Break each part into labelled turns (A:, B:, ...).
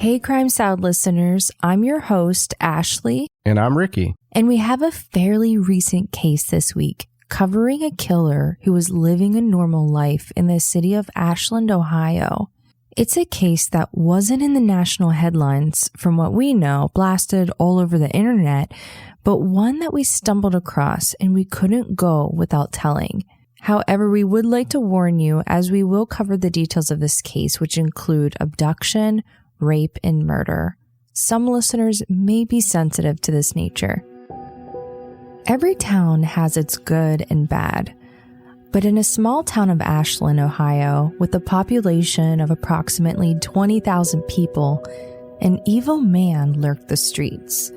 A: Hey Crime Sound listeners, I'm your host, Ashley.
B: And I'm Ricky.
A: And we have a fairly recent case this week covering a killer who was living a normal life in the city of Ashland, Ohio. It's a case that wasn't in the national headlines, from what we know, blasted all over the internet, but one that we stumbled across and we couldn't go without telling. However, we would like to warn you, as we will cover the details of this case, which include abduction, rape, and murder. Some listeners may be sensitive to this nature. Every town has its good and bad, but in a small town of Ashland, Ohio, with a population of approximately 20,000 people, an evil man lurked the streets.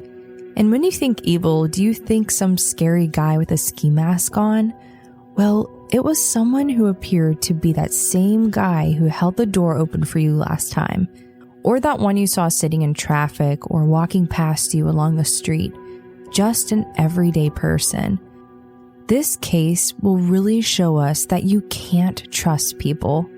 A: And when you think evil, do you think some scary guy with a ski mask on? Well, it was someone who appeared to be that same guy who held the door open for you last time, or that one you saw sitting in traffic or walking past you along the street, just an everyday person. This case will really show us that you can't trust people.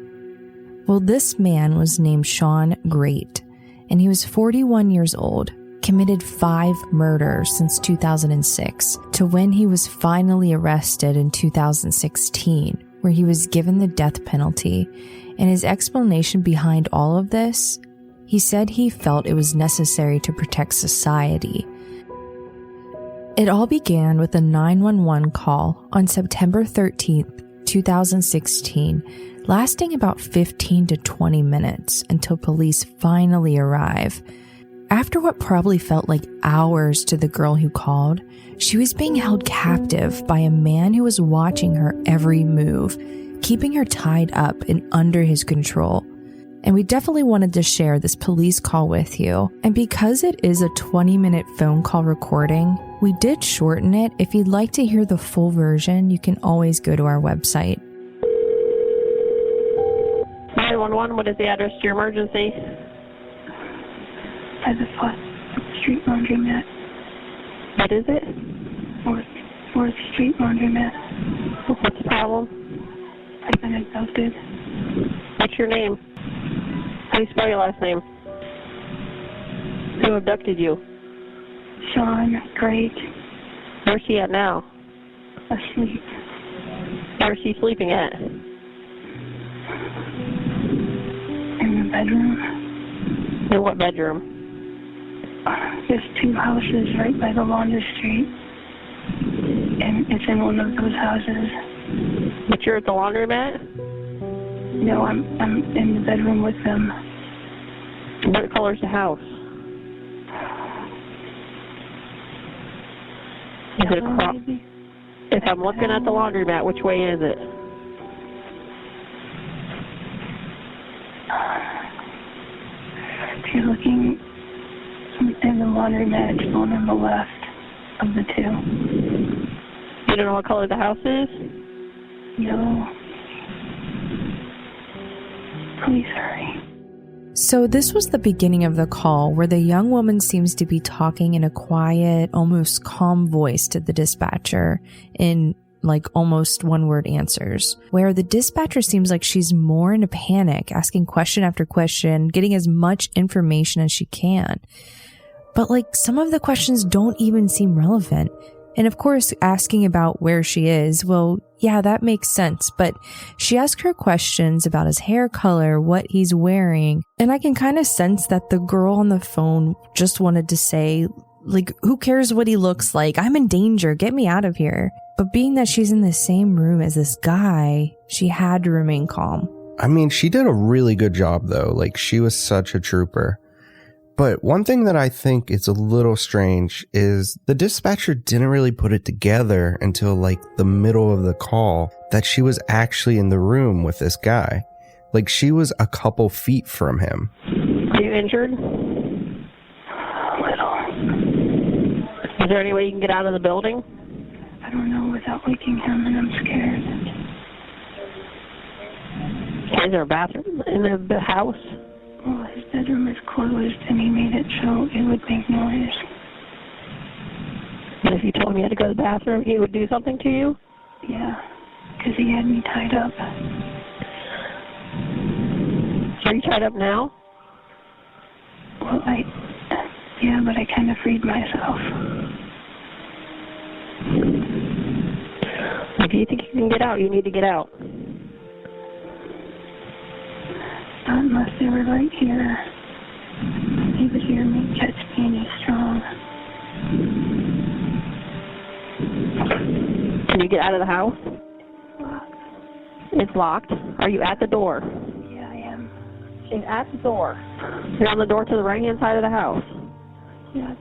A: Well, this man was named Shawn Grate, and he was 41 years old, committed 5 murders since 2006, to when he was finally arrested in 2016, where he was given the death penalty. And his explanation behind all of this: he said he felt it was necessary to protect society. It all began with a 911 call on September 13th, 2016, lasting about 15 to 20 minutes until police finally arrive. After what probably felt like hours to the girl who called, she was being held captive by a man who was watching her every move, keeping her tied up and under his control. And we definitely wanted to share this police call with you. And because it is a 20-minute phone call recording, we did shorten it. If you'd like to hear the full version, you can always go to our website.
C: 911, what is the address to your emergency?
D: By the 4th Street Laundromat.
C: What is it?
D: 4th Street Laundromat.
C: What's the problem?
D: I've been abducted.
C: What's your name? How do you spell your last name? Who abducted you?
D: Shawn Grate.
C: Where's she at now?
D: Asleep.
C: Where's she sleeping at?
D: In the bedroom.
C: In what bedroom?
D: There's 2 houses right by the laundry street. And it's in one of those houses.
C: But you're at the laundromat?
D: No, I'm in the bedroom with them.
C: What color's the house? Is it across? If I'm looking at the laundromat, which way is it?
D: If you're looking in the laundromat, it's going on the left of the 2.
C: You don't know what color the house is?
D: Yellow. Please hurry.
A: So this was the beginning of the call, where the young woman seems to be talking in a quiet, almost calm voice to the dispatcher in almost one-word answers, where the dispatcher seems like she's more in a panic, asking question after question, getting as much information as she can. But some of the questions don't even seem relevant. And of course, asking about where she is, well, yeah, that makes sense. But she asked her questions about his hair color, what he's wearing. And I can kind of sense that the girl on the phone just wanted to say, who cares what he looks like? I'm in danger. Get me out of here. But being that she's in the same room as this guy, she had to remain calm.
B: I mean, she did a really good job, though. She was such a trooper. But one thing that I think is a little strange is the dispatcher didn't really put it together until the middle of the call that she was actually in the room with this guy. She was a couple feet from him.
C: Are you injured?
D: A little.
C: Is there any way you can get out of the building?
D: I don't know without waking him, and I'm scared.
C: Is there a bathroom in the house?
D: Well, his bedroom is closed, and he made it so it would make noise.
C: And if you told him you had to go to the bathroom, he would do something to you?
D: Yeah, because he had me tied up.
C: Are you tied up now?
D: Well, Well, yeah, but I kind of freed myself.
C: If you think you can get out, you need to get out.
D: Not unless they were right here. He would hear me catch me and he's strong.
C: Can you get out of the house?
D: Locked.
C: It's locked. Are you at the door?
D: Yeah, I am.
C: She's at the door. You're on the door to the right-hand side of the house.
D: Yeah.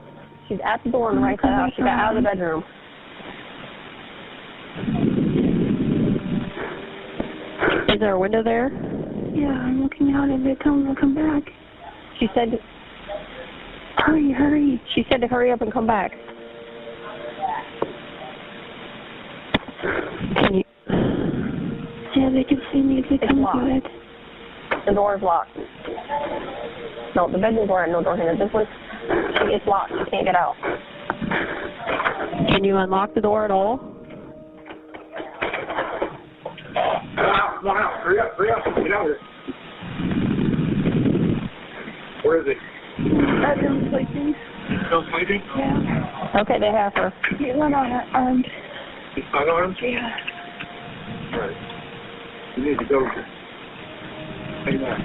C: She's at the door on the right side of the house. She got out of the bedroom. Is there a window there?
D: Yeah, I'm looking out of it. Tell them to come back.
C: She said...
D: Hurry, hurry.
C: She said to hurry up and come back. Can you...
D: Yeah, they can see me if they come to it.
C: The door is locked. No, the bedroom door had no door here. This one, it's locked. You can't get out. Can you unlock the door at all?
E: Come on out. Hurry up. Get out of here. Where is he?
D: Bedroom sleeping.
E: Still sleeping?
D: Yeah.
C: Okay, they have her.
D: He went unarmed.
E: He's unarmed?
D: Yeah.
E: All right. You need to go. Hang back.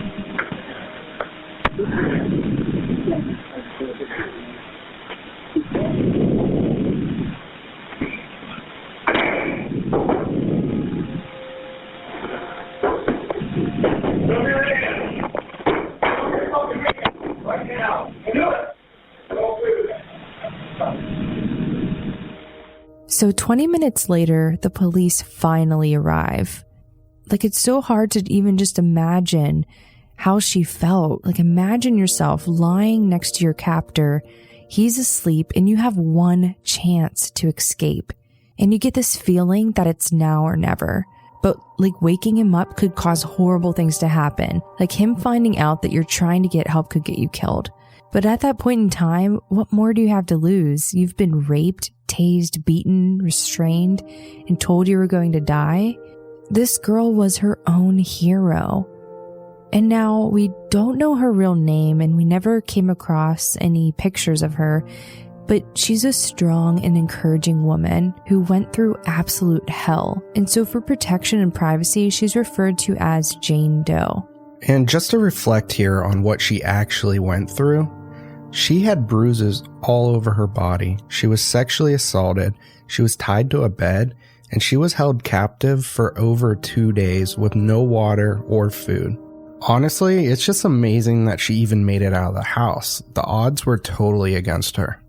A: So 20 minutes later, the police finally arrive. Like, it's so hard to even just imagine how she felt. Like, imagine yourself lying next to your captor. He's asleep and you have one chance to escape. And you get this feeling that it's now or never. But like, waking him up could cause horrible things to happen. Like, him finding out that you're trying to get help could get you killed. But at that point in time, what more do you have to lose? You've been raped, tased, beaten, restrained, and told you were going to die. This girl was her own hero. And now we don't know her real name and we never came across any pictures of her, but she's a strong and encouraging woman who went through absolute hell. And so for protection and privacy, she's referred to as Jane Doe.
B: And just to reflect here on what she actually went through, she had bruises all over her body. She was sexually assaulted. She was tied to a bed, and she was held captive for over 2 days with no water or food. Honestly, it's just amazing that she even made it out of the house. The odds were totally against her.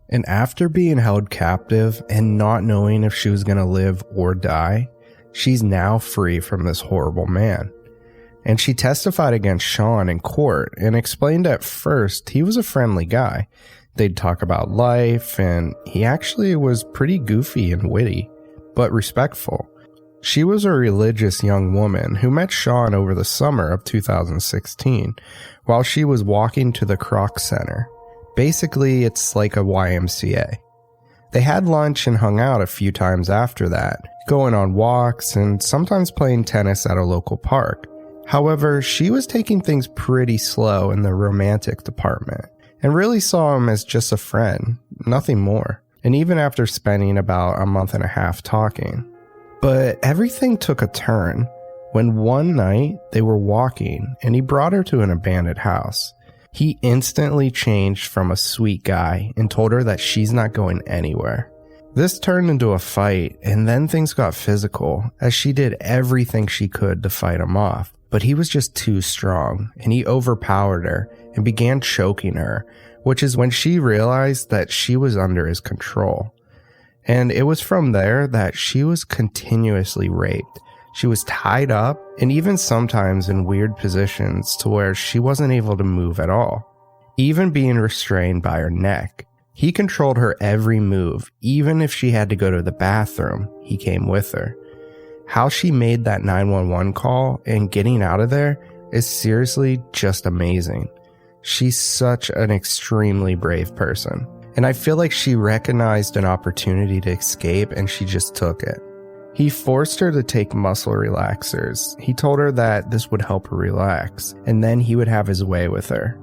B: And after being held captive and not knowing if she was going to live or die, she's now free from this horrible man. And she testified against Shawn in court and explained at first he was a friendly guy. They'd talk about life, and he actually was pretty goofy and witty, but respectful. She was a religious young woman who met Shawn over the summer of 2016 while she was walking to the Croc Center. Basically, it's like a YMCA. They had lunch and hung out a few times after that, going on walks and sometimes playing tennis at a local park. However, she was taking things pretty slow in the romantic department and really saw him as just a friend, nothing more. And even after spending about a month and a half talking. But everything took a turn when one night they were walking and he brought her to an abandoned house. He instantly changed from a sweet guy and told her that she's not going anywhere. This turned into a fight, and then things got physical as she did everything she could to fight him off. But he was just too strong, and he overpowered her and began choking her, which is when she realized that she was under his control. And it was from there that she was continuously raped. She was tied up and even sometimes in weird positions to where she wasn't able to move at all, even being restrained by her neck. He controlled her every move. Even if she had to go to the bathroom, he came with her. How she made that 911 call and getting out of there is seriously just amazing. She's such an extremely brave person. And I feel like she recognized an opportunity to escape and she just took it. He forced her to take muscle relaxers. He told her that this would help her relax, and then he would have his way with her.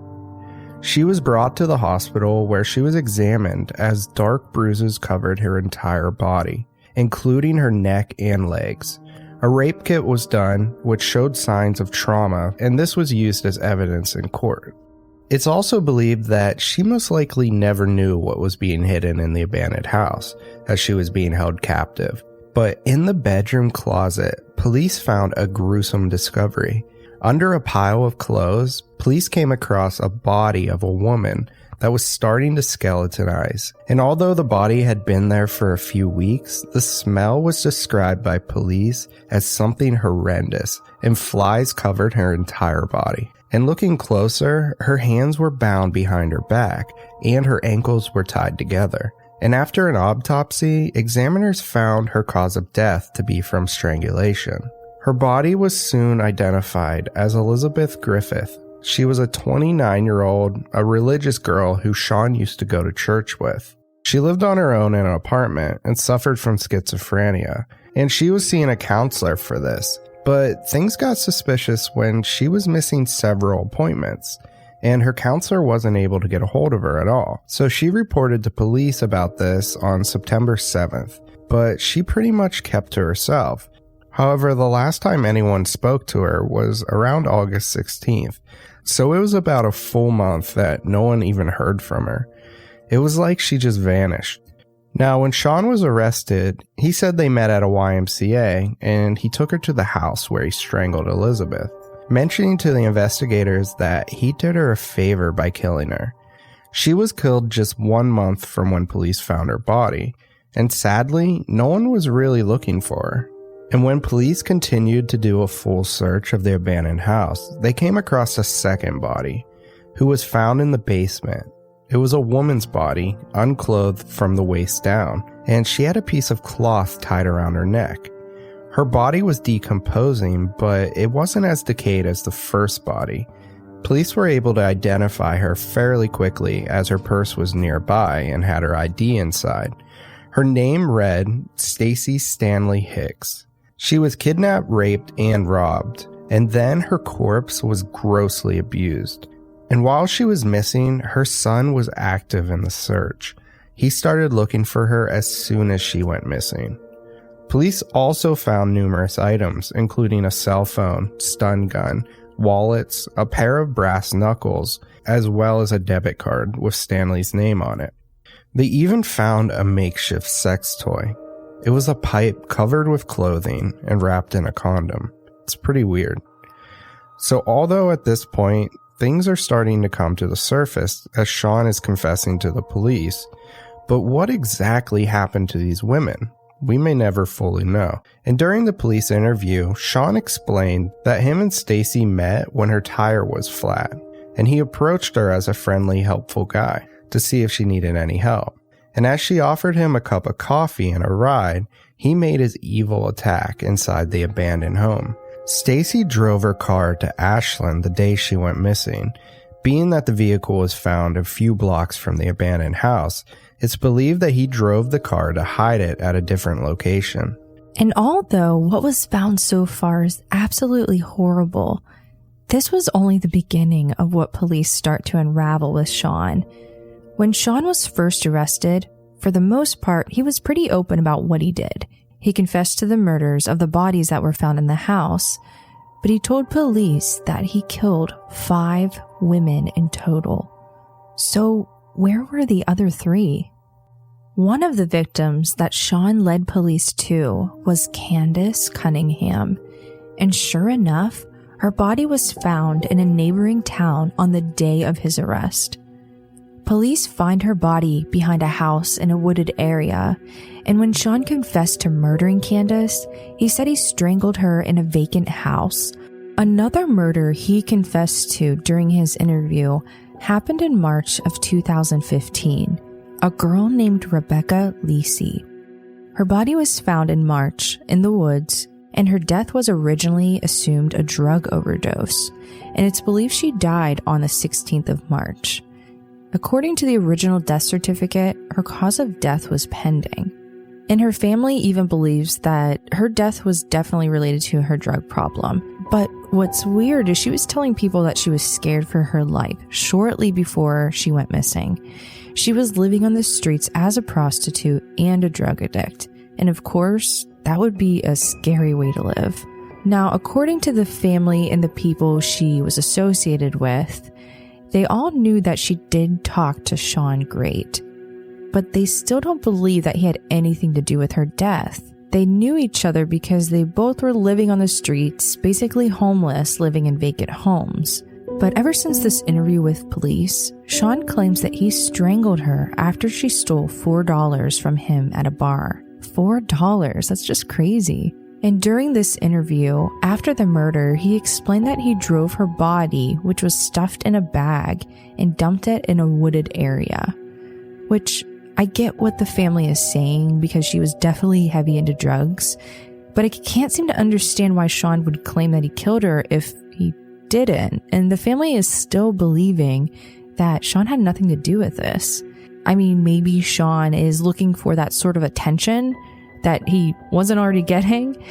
B: She was brought to the hospital where she was examined as dark bruises covered her entire body, including her neck and legs. A rape kit was done, which showed signs of trauma, and this was used as evidence in court. It's also believed that she most likely never knew what was being hidden in the abandoned house, as she was being held captive. But in the bedroom closet, police found a gruesome discovery. Under a pile of clothes, police came across a body of a woman that was starting to skeletonize. And although the body had been there for a few weeks, the smell was described by police as something horrendous, and flies covered her entire body. And looking closer, her hands were bound behind her back, and her ankles were tied together. And after an autopsy, examiners found her cause of death to be from strangulation. Her body was soon identified as Elizabeth Griffith. She was a 29-year-old, a religious girl who Shawn used to go to church with. She lived on her own in an apartment and suffered from schizophrenia, and she was seeing a counselor for this. But things got suspicious when she was missing several appointments, and her counselor wasn't able to get a hold of her at all. So she reported to police about this on September 7th, but she pretty much kept to herself. However, the last time anyone spoke to her was around August 16th, so it was about a full month that no one even heard from her. It was like she just vanished. Now, when Shawn was arrested, he said they met at a YMCA, and he took her to the house where he strangled Elizabeth, mentioning to the investigators that he did her a favor by killing her. She was killed just 1 month from when police found her body, and sadly, no one was really looking for her. And when police continued to do a full search of the abandoned house, they came across a second body, who was found in the basement. It was a woman's body, unclothed from the waist down, and she had a piece of cloth tied around her neck. Her body was decomposing, but it wasn't as decayed as the first body. Police were able to identify her fairly quickly as her purse was nearby and had her ID inside. Her name read Stacy Stanley Hicks. She was kidnapped, raped, and robbed, and then her corpse was grossly abused. And while she was missing, her son was active in the search. He started looking for her as soon as she went missing. Police also found numerous items, including a cell phone, stun gun, wallets, a pair of brass knuckles, as well as a debit card with Stanley's name on it. They even found a makeshift sex toy. It was a pipe covered with clothing and wrapped in a condom. It's pretty weird. So although at this point, things are starting to come to the surface as Shawn is confessing to the police, but what exactly happened to these women? We may never fully know. And during the police interview, Shawn explained that him and Stacy met when her tire was flat, and he approached her as a friendly, helpful guy to see if she needed any help. And as she offered him a cup of coffee and a ride, he made his evil attack inside the abandoned home. Stacy drove her car to Ashland the day she went missing. Being that the vehicle was found a few blocks from the abandoned house, it's believed that he drove the car to hide it at a different location.
A: And although what was found so far is absolutely horrible, this was only the beginning of what police start to unravel with Shawn. When Shawn was first arrested, for the most part, he was pretty open about what he did. He confessed to the murders of the bodies that were found in the house, but he told police that he killed 5 women in total. So where were the other 3? One of the victims that Shawn led police to was Candace Cunningham, and sure enough, her body was found in a neighboring town on the day of his arrest. Police find her body behind a house in a wooded area, and when Shawn confessed to murdering Candace, he said he strangled her in a vacant house. Another murder he confessed to during his interview happened in March of 2015. A girl named Rebecca Lisi. Her body was found in March in the woods, and her death was originally assumed a drug overdose, and it's believed she died on the 16th of March. According to the original death certificate, her cause of death was pending. And her family even believes that her death was definitely related to her drug problem. But what's weird is she was telling people that she was scared for her life shortly before she went missing. She was living on the streets as a prostitute and a drug addict. And of course, that would be a scary way to live. Now, according to the family and the people she was associated with, they all knew that she did talk to Shawn Grate, but they still don't believe that he had anything to do with her death. They knew each other because they both were living on the streets, basically homeless, living in vacant homes. But ever since this interview with police, Shawn claims that he strangled her after she stole $4 from him at a bar. $4, that's just crazy. And during this interview, after the murder, he explained that he drove her body, which was stuffed in a bag, and dumped it in a wooded area. Which, I get what the family is saying because she was definitely heavy into drugs, but I can't seem to understand why Shawn would claim that he killed her if he didn't. And the family is still believing that Shawn had nothing to do with this. I mean, maybe Shawn is looking for that sort of attention that he wasn't already getting.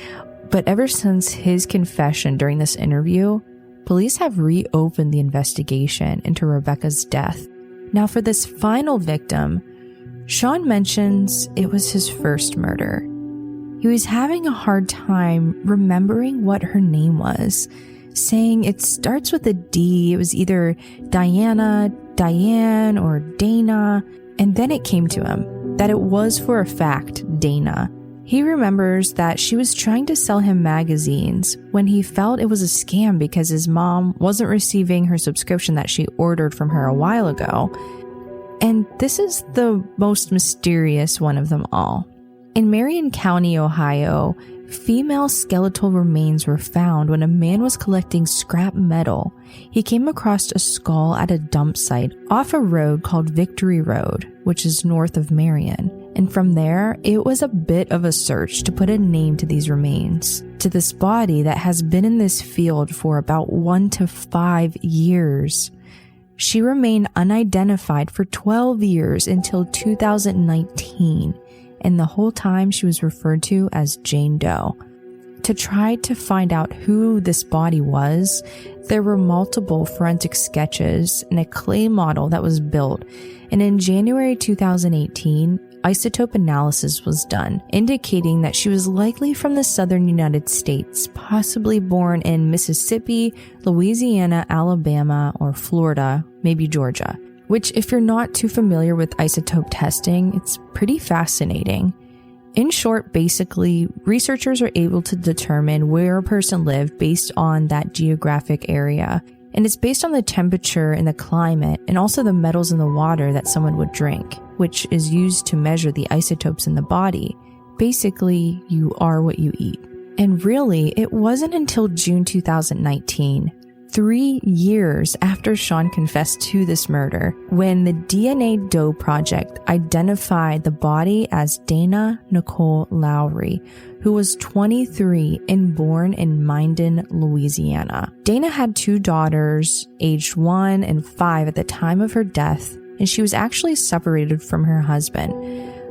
A: But ever since his confession during this interview, police have reopened the investigation into Rebecca's death. Now, for this final victim, Shawn mentions it was his first murder. He was having a hard time remembering what her name was, saying it starts with a D. It was either Diana, Diane, or Dana. And then it came to him that it was for a fact Dana. He remembers that she was trying to sell him magazines when he felt it was a scam because his mom wasn't receiving her subscription that she ordered from her a while ago. And this is the most mysterious one of them all. In Marion County, Ohio, female skeletal remains were found when a man was collecting scrap metal. He came across a skull at a dump site off a road called Victory Road, which is north of Marion. And from there, it was a bit of a search to put a name to these remains, to this body that has been in this field for about 1 to 5 years. She remained unidentified for 12 years until 2019, and the whole time she was referred to as Jane Doe. To try to find out who this body was, there were multiple forensic sketches and a clay model that was built, and in January 2018, isotope analysis was done, indicating that she was likely from the southern United States, possibly born in Mississippi, Louisiana, Alabama, or Florida, maybe Georgia. Which, if you're not too familiar with isotope testing, it's pretty fascinating. In short, basically, researchers are able to determine where a person lived based on that geographic area. And it's based on the temperature and the climate, and also the metals in the water that someone would drink, which is used to measure the isotopes in the body. Basically, you are what you eat. And really, it wasn't until June 2019, 3 years after Shawn confessed to this murder, when the DNA Doe Project identified the body as Dana Nicole Lowry, who was 23 and born in Minden, Louisiana. Dana had 2 daughters, aged 1 and 5 at the time of her death, and she was actually separated from her husband.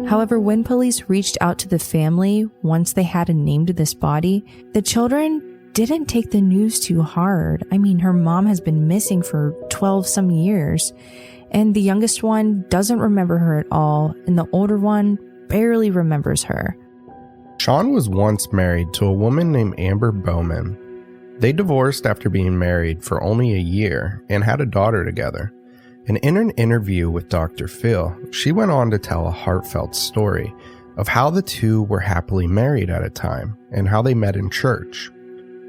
A: However, when police reached out to the family once they had a name to this body, the children didn't take the news too hard. I mean, her mom has been missing for 12 some years, and the youngest one doesn't remember her at all, and the older one barely remembers her.
B: Shawn was once married to a woman named Amber Bowman. They divorced after being married for only a year and had a daughter together. And in an interview with Dr. Phil, she went on to tell a heartfelt story of how the two were happily married at a time and how they met in church.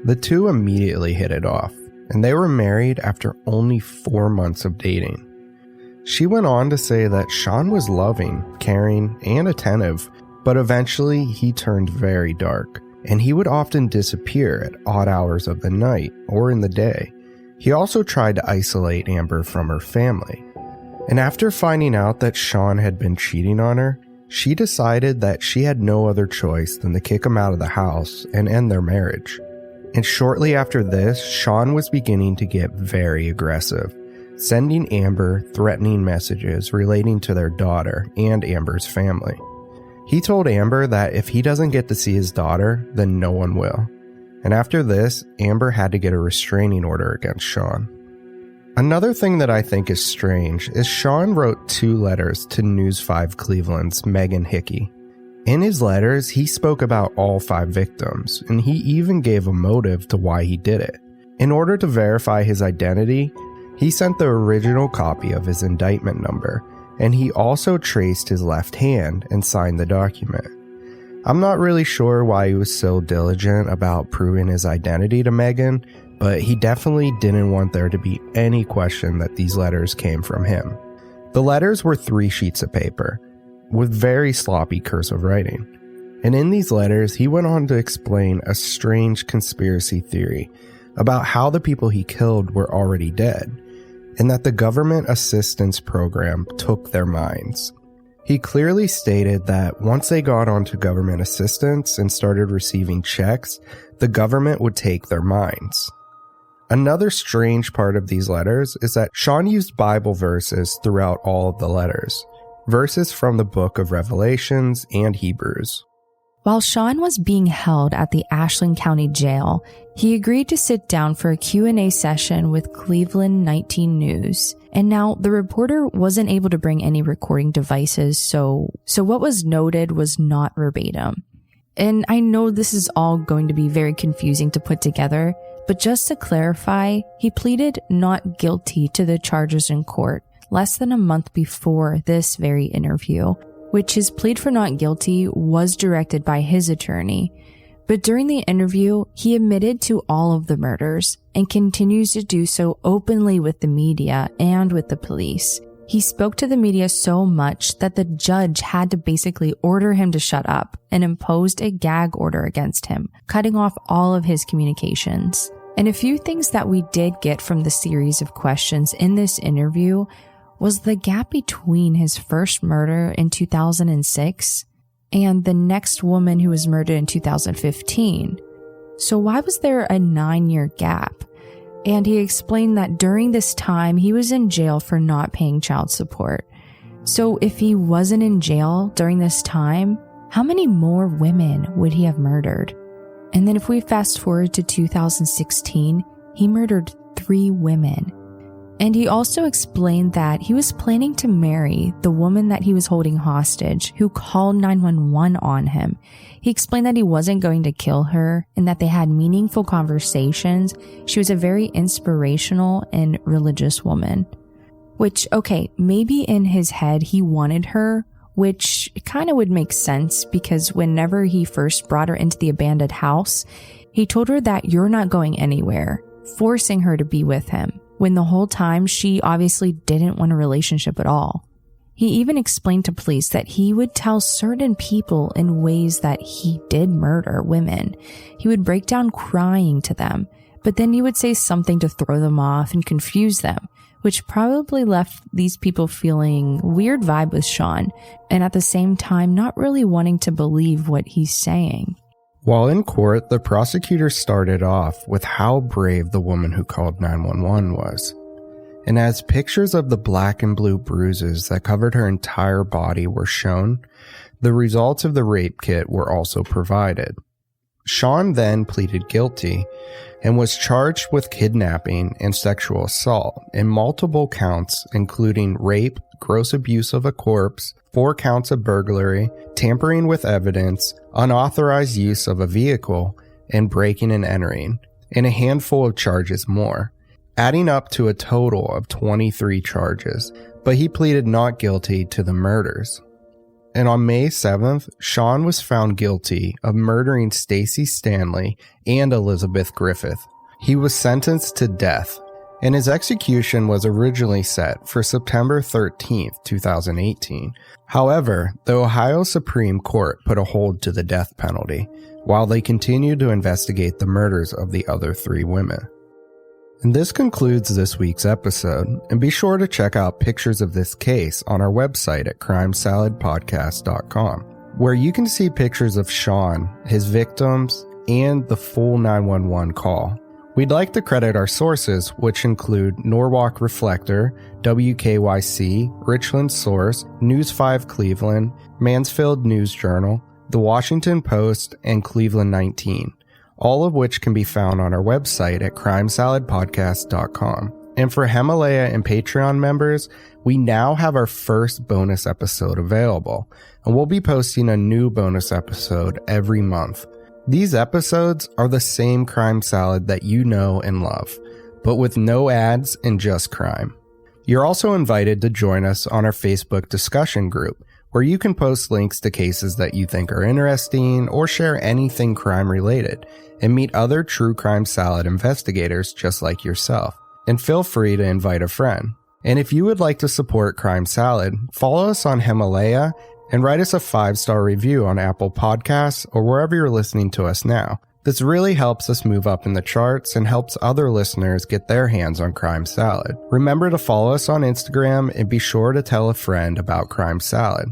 B: The two immediately hit it off, and they were married after only 4 months of dating. She went on to say that Shawn was loving, caring, and attentive, but eventually he turned very dark, and he would often disappear at odd hours of the night or in the day. He also tried to isolate Amber from her family. And after finding out that Shawn had been cheating on her, she decided that she had no other choice than to kick him out of the house and end their marriage. And shortly after this, Shawn was beginning to get very aggressive, sending Amber threatening messages relating to their daughter and Amber's family. He told Amber that if he doesn't get to see his daughter, then no one will. And after this, Amber had to get a restraining order against Shawn. Another thing that I think is strange is Shawn wrote 2 letters to News 5 Cleveland's Megan Hickey. In his letters, he spoke about all 5 victims, and he even gave a motive to why he did it. In order to verify his identity, he sent the original copy of his indictment number, and he also traced his left hand and signed the document. I'm not really sure why he was so diligent about proving his identity to Megan, but he definitely didn't want there to be any question that these letters came from him. The letters were 3 sheets of paper, with very sloppy cursive writing. And in these letters, he went on to explain a strange conspiracy theory about how the people he killed were already dead, and that the government assistance program took their minds. He clearly stated that once they got onto government assistance and started receiving checks, the government would take their minds. Another strange part of these letters is that Shawn used Bible verses throughout all of the letters, verses from the book of Revelations and Hebrews.
A: While Shawn was being held at the Ashland County Jail, he agreed to sit down for a Q&A session with Cleveland 19 News. And now the reporter wasn't able to bring any recording devices, so what was noted was not verbatim. And I know this is all going to be very confusing to put together, but just to clarify, he pleaded not guilty to the charges in court less than a month before this very interview, which his plea for not guilty was directed by his attorney. But during the interview, he admitted to all of the murders and continues to do so openly with the media and with the police. He spoke to the media so much that the judge had to basically order him to shut up and imposed a gag order against him, cutting off all of his communications. And a few things that we did get from the series of questions in this interview was the gap between his first murder in 2006 and the next woman who was murdered in 2015. So why was there a 9-year gap? And he explained that during this time, he was in jail for not paying child support. So if he wasn't in jail during this time, how many more women would he have murdered? And then if we fast forward to 2016, he murdered 3 women. And he also explained that he was planning to marry the woman that he was holding hostage, who called 911 on him. He explained that he wasn't going to kill her and that they had meaningful conversations. She was a very inspirational and religious woman. Which, okay, maybe in his head he wanted her, which kind of would make sense because whenever he first brought her into the abandoned house, he told her that you're not going anywhere, forcing her to be with him, when the whole time she obviously didn't want a relationship at all. He even explained to police that he would tell certain people in ways that he did murder women. He would break down crying to them, but then he would say something to throw them off and confuse them, which probably left these people feeling weird vibe with Shawn, and at the same time not really wanting to believe what he's saying.
B: While in court, the prosecutor started off with how brave the woman who called 911 was. And as pictures of the black and blue bruises that covered her entire body were shown, the results of the rape kit were also provided. Shawn then pleaded guilty and was charged with kidnapping and sexual assault in multiple counts, including rape, gross abuse of a corpse, 4 counts of burglary, tampering with evidence, unauthorized use of a vehicle, and breaking and entering, and a handful of charges more, adding up to a total of 23 charges, but he pleaded not guilty to the murders. And on May 7th, Shawn was found guilty of murdering Stacey Stanley and Elizabeth Griffith. He was sentenced to death, and his execution was originally set for September 13th, 2018. However, the Ohio Supreme Court put a hold to the death penalty, while they continued to investigate the murders of the other 3 women. And this concludes this week's episode, and be sure to check out pictures of this case on our website at crimesaladpodcast.com, where you can see pictures of Shawn, his victims, and the full 911 call. We'd like to credit our sources, which include Norwalk Reflector, WKYC, Richland Source, News 5 Cleveland, Mansfield News Journal, The Washington Post, and Cleveland 19. all of which can be found on our website at crimesaladpodcast.com. And for Himalaya and Patreon members, we now have our first bonus episode available, and we'll be posting a new bonus episode every month. These episodes are the same Crime Salad that you know and love, but with no ads and just crime. You're also invited to join us on our Facebook discussion group, where you can post links to cases that you think are interesting or share anything crime related, and meet other True Crime Salad investigators just like yourself. And feel free to invite a friend. And if you would like to support Crime Salad, follow us on Himalaya and write us a 5-star review on Apple Podcasts or wherever you're listening to us now. This really helps us move up in the charts and helps other listeners get their hands on Crime Salad. Remember to follow us on Instagram and be sure to tell a friend about Crime Salad.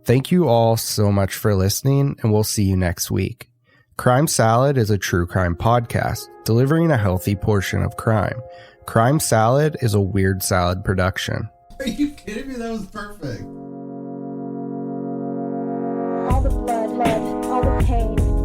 B: Thank you all so much for listening, and we'll see you next week. Crime Salad is a true crime podcast, delivering a healthy portion of crime. Crime Salad is a Weird Salad production.
F: Are you kidding me? That was perfect.
G: All the blood, all the pain.